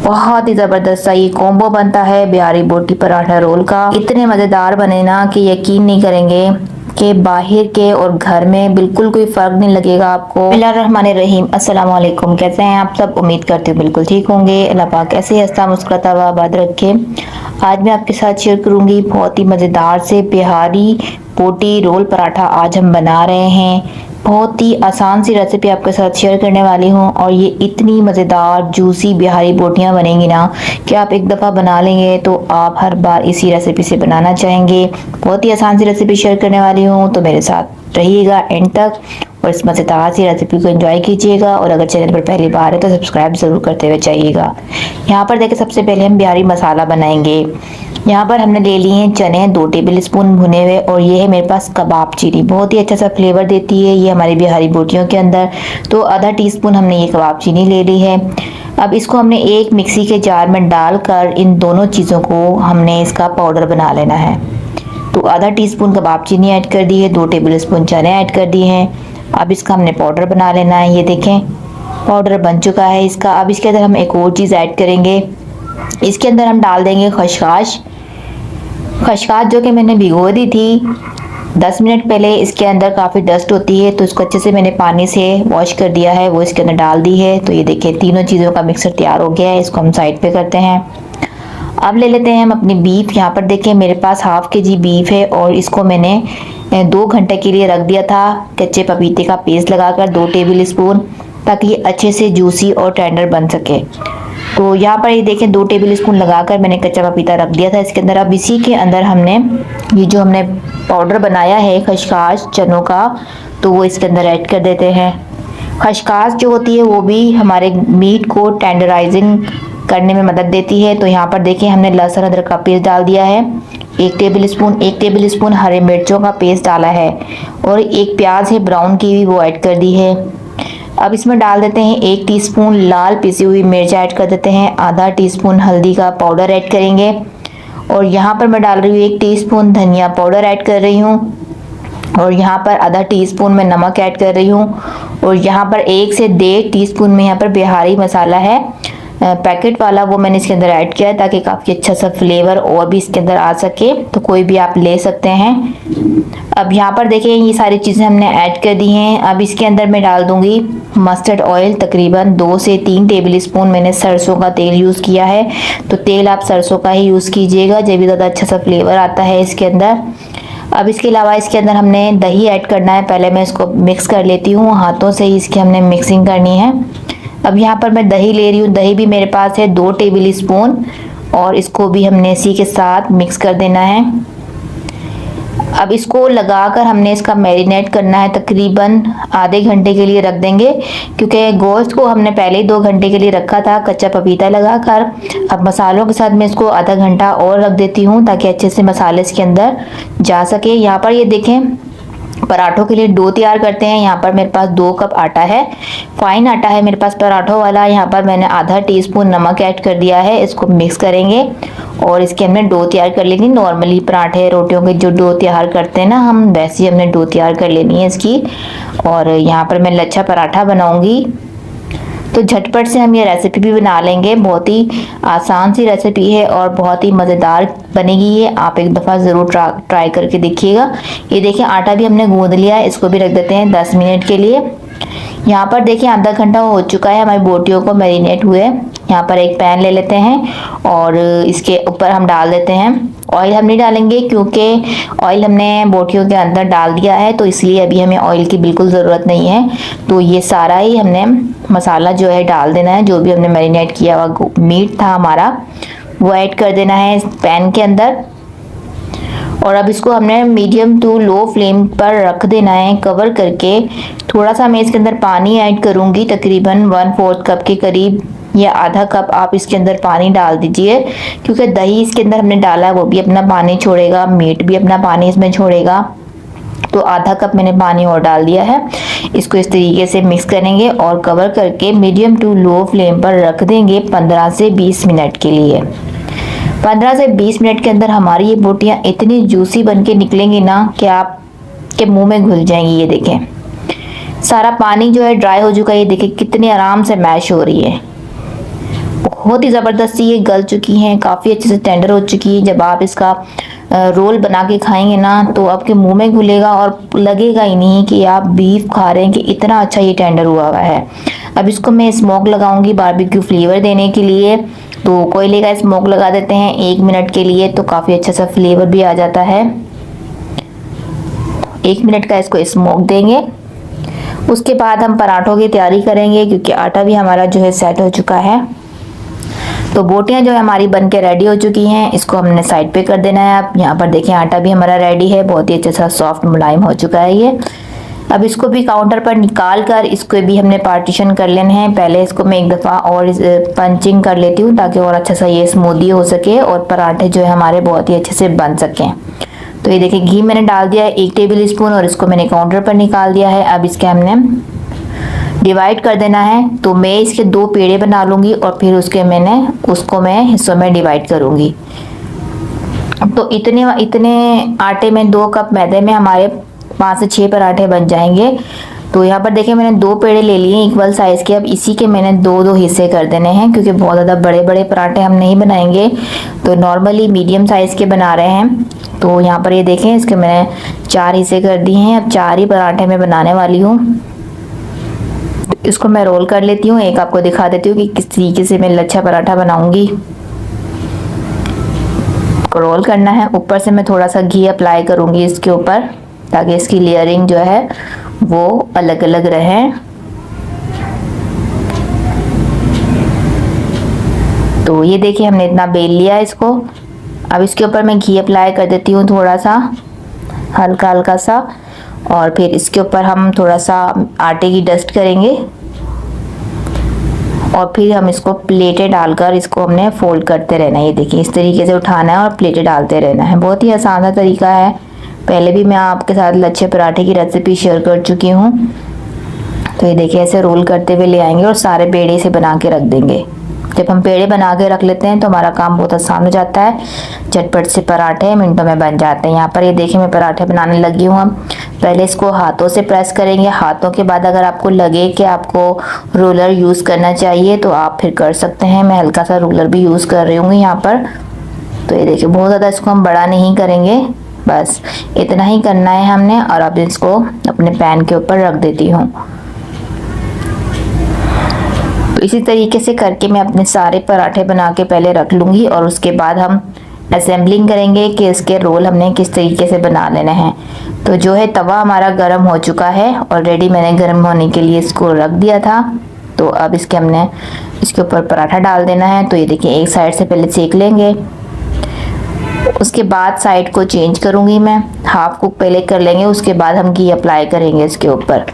बहुत ही ज़बरदस्त सा ये कॉम्बो बनता है बिहारी बोटी पराठा रोल का। इतने मज़ेदार बने ना कि यकीन नहीं करेंगे कि बाहर के और घर में बिल्कुल कोई फ़र्क नहीं लगेगा आपको। बिस्मिल्लाहिर्रहमानिर्रहीम, अस्सलाम वालेकुम। कैसे हैं आप सब? उम्मीद करती हूँ बिल्कुल ठीक होंगे। अल्लाह पाक ऐसे हंसता मुस्कुराता हुआ आबाद रखे। आज मैं आपके साथ शेयर करूँगी बहुत ही मज़ेदार से बिहारी बोटी रोल पराठा आज हम बना रहे हैं। बहुत ही आसान सी रेसिपी आपके साथ शेयर करने वाली हूँ और ये इतनी मज़ेदार जूसी बिहारी बोटियाँ बनेंगी ना कि आप एक दफ़ा बना लेंगे तो आप हर बार इसी रेसिपी से बनाना चाहेंगे। बहुत ही आसान सी रेसिपी शेयर करने वाली हूँ, तो मेरे साथ रहिएगा एंड तक और इस मज़ेदार सी रेसिपी को एंजॉय कीजिएगा। और अगर चैनल पर पहली बार है तो सब्सक्राइब ज़रूर करते हुए जाइएगा। यहाँ पर देखिए सबसे पहले हम बिहारी मसाला बनाएंगे। यहाँ पर हमने ले लिए हैं चने 2 टेबल स्पून भुने हुए, और ये है मेरे पास कबाब चीनी, बहुत ही अच्छा सा फ्लेवर देती है ये हमारी बिहारी बोटियों के अंदर। तो आधा टीस्पून हमने ये कबाब चीनी ले ली है। अब इसको हमने एक मिक्सी के जार में डालकर इन दोनों चीज़ों को हमने इसका पाउडर बना लेना है। तो आधा टीस्पून कबाब चीनी ऐड कर दी है, 2 टेबल स्पून चने ऐड कर दिए हैं। अब इसका हमने पाउडर बना लेना है। ये देखें पाउडर बन चुका है इसका। अब इसके अंदर हम एक और चीज़ ऐड करेंगे। इसके अंदर हम डाल देंगे खसखस जो कि मैंने भिगो दी थी 10 मिनट पहले। इसके अंदर काफ़ी डस्ट होती है तो इसको अच्छे से मैंने पानी से वॉश कर दिया है, वो इसके अंदर डाल दी है। तो ये देखिए तीनों चीज़ों का मिक्सर तैयार हो गया है। इसको हम साइड पे करते हैं। अब ले लेते हैं हम अपनी बीफ। यहाँ पर देखिए मेरे पास हाफ kg बीफ है और इसको मैंने 2 घंटे के लिए रख दिया था कच्चे पपीते का पेस्ट लगाकर 2 टेबल स्पून, ताकि ये अच्छे से जूसी और टेंडर बन सके। तो यहाँ पर ये देखें 2 टेबल स्पून लगाकर मैंने कच्चा पपीता रख दिया था इसके अंदर। अब इसी के अंदर हमने ये जो हमने पाउडर बनाया है खसखस चनों का, तो वो इसके अंदर ऐड कर देते हैं। खसखस जो होती है वो भी हमारे मीट को टेंडराइजिंग करने में मदद देती है। तो यहाँ पर देखिए हमने लहसुन अदरक का पेस्ट डाल दिया है 1 टेबल स्पून हरे मिर्चों का पेस्ट डाला है, और एक प्याज है ब्राउन की हुई वो ऐड कर दी है। अब इसमें डाल देते हैं 1 टीस्पून लाल पिसी हुई मिर्च ऐड कर देते हैं। आधा टीस्पून हल्दी का पाउडर ऐड करेंगे, और यहाँ पर मैं डाल रही हूँ 1 टीस्पून धनिया पाउडर ऐड कर रही हूँ, और यहाँ पर आधा टीस्पून मैं नमक ऐड कर रही हूँ, और यहाँ पर 1 से 1.5 टीस्पून में यहाँ पर बिहारी मसाला है पैकेट वाला, वो मैंने इसके अंदर ऐड किया है ताकि काफ़ी अच्छा सा फ्लेवर और भी इसके अंदर आ सके। तो कोई भी आप ले सकते हैं। अब यहाँ पर देखिए ये सारी चीज़ें हमने ऐड कर दी हैं। अब इसके अंदर मैं डाल दूंगी मस्टर्ड ऑयल, तकरीबन 2 से 3 टेबल स्पून मैंने सरसों का तेल यूज़ किया है। तो तेल आप सरसों का ही यूज़ कीजिएगा, जब भी ज़्यादा अच्छा सा फ्लेवर आता है इसके अंदर। अब इसके अलावा इसके अंदर हमने दही ऐड करना है। पहले मैं इसको मिक्स कर लेती हूँ, हाथों से ही इसकी हमने मिक्सिंग करनी है। अब यहाँ पर मैं दही ले रही हूँ। दही भी मेरे पास है 2 टेबल स्पून, और इसको भी हमने इसी के साथ मिक्स कर देना है। अब इसको लगाकर हमने इसका मैरिनेट करना है, तकरीबन आधे घंटे के लिए रख देंगे, क्योंकि गोश्त को हमने पहले ही 2 घंटे के लिए रखा था कच्चा पपीता लगाकर। अब मसालों के साथ मैं इसको आधा घंटा और रख देती हूँ ताकि अच्छे से मसाले इसके अंदर जा सके। यहाँ पर ये देखें पराठों के लिए डो तैयार करते हैं। यहाँ पर मेरे पास 2 कप आटा है, फाइन आटा है मेरे पास पराठों वाला। यहाँ पर मैंने आधा टीस्पून नमक ऐड कर दिया है। इसको मिक्स करेंगे और इसके हमने डो तैयार कर लेनी। नॉर्मली पराठे रोटियों के जो डो तैयार करते हैं ना हम, वैसे ही हमने डो तैयार कर लेनी है इसकी। और यहाँ पर मैं लच्छा पराठा बनाऊंगी, तो झटपट से हम ये रेसिपी भी बना लेंगे। बहुत ही आसान सी रेसिपी है और बहुत ही मज़ेदार बनेगी ये। आप एक दफ़ा ज़रूर ट्राई करके देखिएगा। ये देखिए आटा भी हमने गूंद लिया है, इसको भी रख देते हैं 10 मिनट के लिए। यहाँ पर देखिए आधा घंटा हो चुका है हमारी बोटियों को मैरिनेट हुए। यहाँ पर एक पैन ले लेते हैं और इसके ऊपर हम डाल देते हैं ऑयल। हम नहीं डालेंगे क्योंकि ऑयल हमने बोटियों के अंदर डाल दिया है, तो इसलिए अभी हमें ऑयल की बिल्कुल ज़रूरत नहीं है। तो ये सारा ही हमने मसाला जो है डाल देना है, जो भी हमने मैरिनेट किया हुआ मीट था हमारा वो ऐड कर देना है इस पैन के अंदर। और अब इसको हमने मीडियम टू लो फ्लेम पर रख देना है कवर करके। थोड़ा सा मैं इसके अंदर पानी ऐड करूँगी, तकरीबन 1/4 कप के करीब या आधा कप आप इसके अंदर पानी डाल दीजिए, क्योंकि दही इसके अंदर हमने डाला है वो भी अपना पानी छोड़ेगा, मीट भी अपना पानी इसमें छोड़ेगा। तो आधा कप मैंने पानी और डाल दिया है। इसको इस तरीके से मिक्स करेंगे और कवर करके मीडियम टू लो फ्लेम पर रख देंगे 15 से 20 मिनट के लिए। 15 से 20 मिनट के अंदर हमारी ये बोटियाँ इतनी जूसी बन के निकलेंगी ना कि आपके मुंह में घुल जाएंगी। ये देखें सारा पानी जो है ड्राई हो चुका है। ये देखें कितनी आराम से मैश हो रही है, बहुत ही ज़बरदस्त ये गल चुकी हैं, काफ़ी अच्छे से टेंडर हो चुकी है। जब आप इसका रोल बना के खाएंगे ना तो आपके मुंह में घुलेगा और लगेगा ही नहीं कि आप बीफ खा रहे हैं, कि इतना अच्छा ये टेंडर हुआ है। अब इसको मैं स्मोक लगाऊंगी बारबेक्यू फ्लेवर देने के लिए। तो कोयले का स्मोक लगा देते हैं 1 मिनट के लिए, तो काफ़ी अच्छा सा फ्लेवर भी आ जाता है। 1 मिनट का इसको स्मोक देंगे। उसके बाद हम पराठों की तैयारी करेंगे, क्योंकि आटा भी हमारा जो है सेट हो चुका है। तो बोटियां जो है हमारी बन के रेडी हो चुकी हैं, इसको हमने साइड पे कर देना है। आप यहाँ पर देखें आटा भी हमारा रेडी है, बहुत ही अच्छा सा सॉफ्ट मुलायम हो चुका है ये। अब इसको भी काउंटर पर निकाल कर इसको भी हमने पार्टीशन कर लेना है। पहले इसको मैं एक दफ़ा और पंचिंग कर लेती हूँ, ताकि और अच्छा सा ये स्मूदी हो सके और पराठे जो है हमारे बहुत ही अच्छे से बन सकें। तो ये देखिए घी मैंने डाल दिया है 1 टेबल स्पून, और इसको मैंने काउंटर पर निकाल दिया है। अब इसके हमने डिवाइड कर देना है। तो मैं इसके 2 पेड़े बना लूँगी और फिर उसको मैं हिस्सों में डिवाइड करूँगी। तो इतने आटे में 2 कप मैदे में हमारे 5 से 6 पराठे बन जाएंगे। तो यहाँ पर देखिए मैंने 2 पेड़े ले लिए इक्वल साइज़ के। अब इसी के मैंने 2-2 हिस्से कर देने हैं, क्योंकि बहुत ज़्यादा बड़े बड़े पराठे हम नहीं बनाएंगे, तो नॉर्मली मीडियम साइज़ के बना रहे हैं। तो यहाँ पर ये देखें इसके मैंने 4 हिस्से कर दिए हैं। अब 4 ही पराठे मैं बनाने वाली हूँ। इसको मैं रोल कर लेती हूँ, एक आपको दिखा देती हूँ कि किस तरीके से मैं लच्छा पराठा बनाऊंगी। रोल करना है, ऊपर से मैं थोड़ा सा घी अप्लाई करूंगी इसके ऊपर, ताकि इसकी लेयरिंग जो है वो अलग अलग रहे। तो ये देखिए हमने इतना बेल लिया इसको। अब इसके ऊपर मैं घी अप्लाई कर देती हूँ थोड़ा सा, हल्का हल्का सा, और फिर इसके ऊपर हम थोड़ा सा आटे की डस्ट करेंगे, और फिर हम इसको प्लेटें डालकर इसको हमने फोल्ड करते रहना है। ये देखिए इस तरीके से उठाना है और प्लेटें डालते रहना है। बहुत ही आसान सा तरीका है, पहले भी मैं आपके साथ लच्छे पराठे की रेसिपी शेयर कर चुकी हूँ। तो ये देखिए ऐसे रोल करते हुए ले आएंगे और सारे पेड़े से बना के रख देंगे। जब हम पेड़े बना के रख लेते हैं तो हमारा काम बहुत आसान हो जाता है, झटपट से पराठे मिनटों में बन जाते हैं। यहाँ पर ये देखिए मैं पराठे बनाने लगी हूँ। हम पहले इसको हाथों से प्रेस करेंगे। हाथों के बाद अगर आपको लगे कि आपको रोलर यूज़ करना चाहिए तो आप फिर कर सकते हैं। मैं हल्का सा रोलर भी यूज़ कर रही हूँ यहाँ पर। तो ये देखिए बहुत ज़्यादा इसको हम बड़ा नहीं करेंगे, बस इतना ही करना है हमने। और अब इसको अपने पैन के ऊपर रख देती हूँ। तो इसी तरीके से करके मैं अपने सारे पराठे बना के पहले रख लूँगी, और उसके बाद हम असेंबलिंग करेंगे कि इसके रोल हमने किस तरीके से बना लेने हैं। तो जो है तवा हमारा गर्म हो चुका है, ऑलरेडी मैंने गर्म होने के लिए इसको रख दिया था। तो अब हमने इसके ऊपर पराठा डाल देना है। तो ये देखिए एक साइड से पहले सेक लेंगे, उसके बाद साइड को चेंज करूँगी मैं, हाफ कुक पहले कर लेंगे, उसके बाद हम घी अप्लाई करेंगे इसके ऊपर।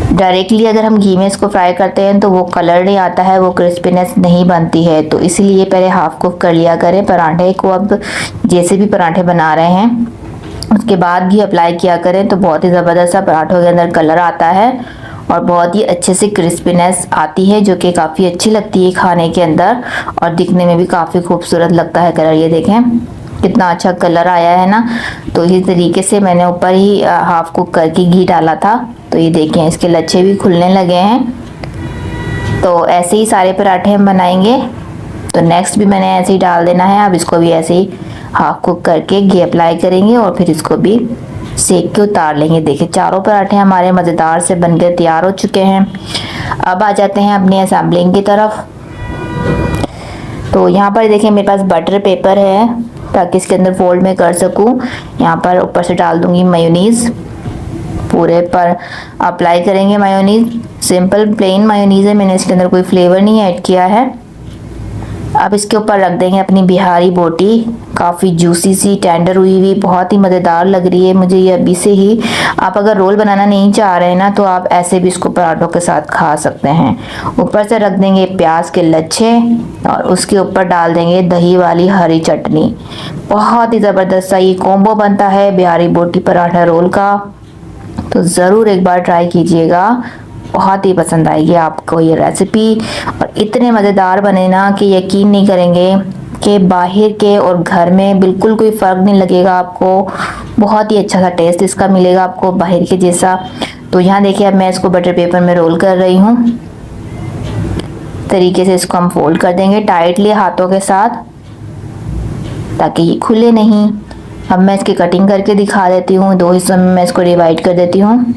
डायरेक्टली अगर हम घी में इसको फ्राई करते हैं तो वो कलर नहीं आता है, वो क्रिस्पीनेस नहीं बनती है। तो इसीलिए पहले हाफ कुक कर लिया करें पराठे को। अब जैसे भी पराठे बना रहे हैं उसके बाद घी अप्लाई किया करें, तो बहुत ही ज़बरदस्त सा पराठों के अंदर कलर आता है और बहुत ही अच्छे से क्रिस्पीनेस आती है, जो कि काफ़ी अच्छी लगती है खाने के अंदर, और दिखने में भी काफ़ी खूबसूरत लगता है कलर। ये देखें कितना अच्छा कलर आया है ना। तो इसी तरीके से मैंने ऊपर ही हाफ कुक करके घी डाला था। तो ये देखें इसके लच्छे भी खुलने लगे हैं। तो ऐसे ही सारे पराठे हम बनाएंगे। तो नेक्स्ट भी मैंने ऐसे ही डाल देना है। अब इसको भी ऐसे ही हाफ कुक करके घी अप्लाई करेंगे और फिर इसको भी सेक के उतार लेंगे। देखिए चारों पराठे हमारे मज़ेदार से बनकर तैयार हो चुके हैं। अब आ जाते हैं अपनी असेंबलिंग की तरफ। तो यहाँ पर देखिए मेरे पास बटर पेपर है, ताकि इसके अंदर फोल्ड में कर सकूँ। यहाँ पर ऊपर से डाल दूँगी मेयोनीज़, पूरे पर अप्लाई करेंगे मेयोनीज़। सिंपल प्लेन मेयोनीज़ है, मैंने इसके अंदर कोई फ्लेवर नहीं ऐड किया है। अब इसके ऊपर रख देंगे अपनी बिहारी बोटी, काफ़ी जूसी सी टेंडर हुई हुई, बहुत ही मज़ेदार लग रही है मुझे ये अभी से ही। आप अगर रोल बनाना नहीं चाह रहे हैं ना, तो आप ऐसे भी इसको पराठों के साथ खा सकते हैं। ऊपर से रख देंगे प्याज के लच्छे और उसके ऊपर डाल देंगे दही वाली हरी चटनी। बहुत ही ज़बरदस्त सा ये कॉम्बो बनता है बिहारी बोटी पराठा रोल का। तो ज़रूर एक बार ट्राई कीजिएगा, बहुत ही पसंद आएगी आपको ये रेसिपी। और इतने मज़ेदार बने ना कि यकीन नहीं करेंगे कि बाहर के और घर में बिल्कुल कोई फ़र्क नहीं लगेगा आपको। बहुत ही अच्छा सा टेस्ट इसका मिलेगा आपको बाहर के जैसा। तो यहाँ देखिए अब मैं इसको बटर पेपर में रोल कर रही हूँ। तरीके से इसको हम फोल्ड कर देंगे टाइटली हाथों के साथ, ताकि ये खुले नहीं। अब मैं इसकी कटिंग करके दिखा देती हूँ। 2 हिस्सों में मैं इसको डिवाइड कर देती हूँ।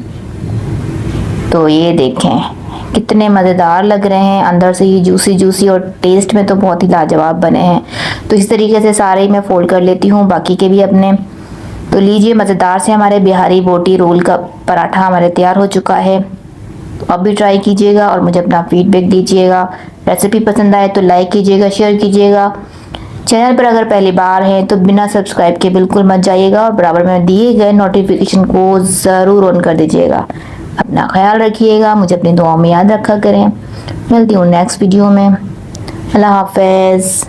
तो ये देखें कितने मज़ेदार लग रहे हैं, अंदर से ये जूसी जूसी और टेस्ट में तो बहुत ही लाजवाब बने हैं। तो इस तरीके से सारे ही मैं फोल्ड कर लेती हूँ, बाकी के भी अपने। तो लीजिए, मज़ेदार से हमारे बिहारी बोटी रोल का पराठा हमारे तैयार हो चुका है। तो अब भी ट्राई कीजिएगा और मुझे अपना फीडबैक दीजिएगा। रेसिपी पसंद आए तो लाइक कीजिएगा, शेयर कीजिएगा। चैनल पर अगर पहली बार हैं तो बिना सब्सक्राइब के बिल्कुल मत जाइएगा और बराबर में दिए गए नोटिफिकेशन को ज़रूर ऑन कर दीजिएगा। अपना ख्याल रखिएगा, मुझे अपनी दुआओं में याद रखा करें। मिलती हूँ नेक्स्ट वीडियो में। अल्लाह हाफ़िज़।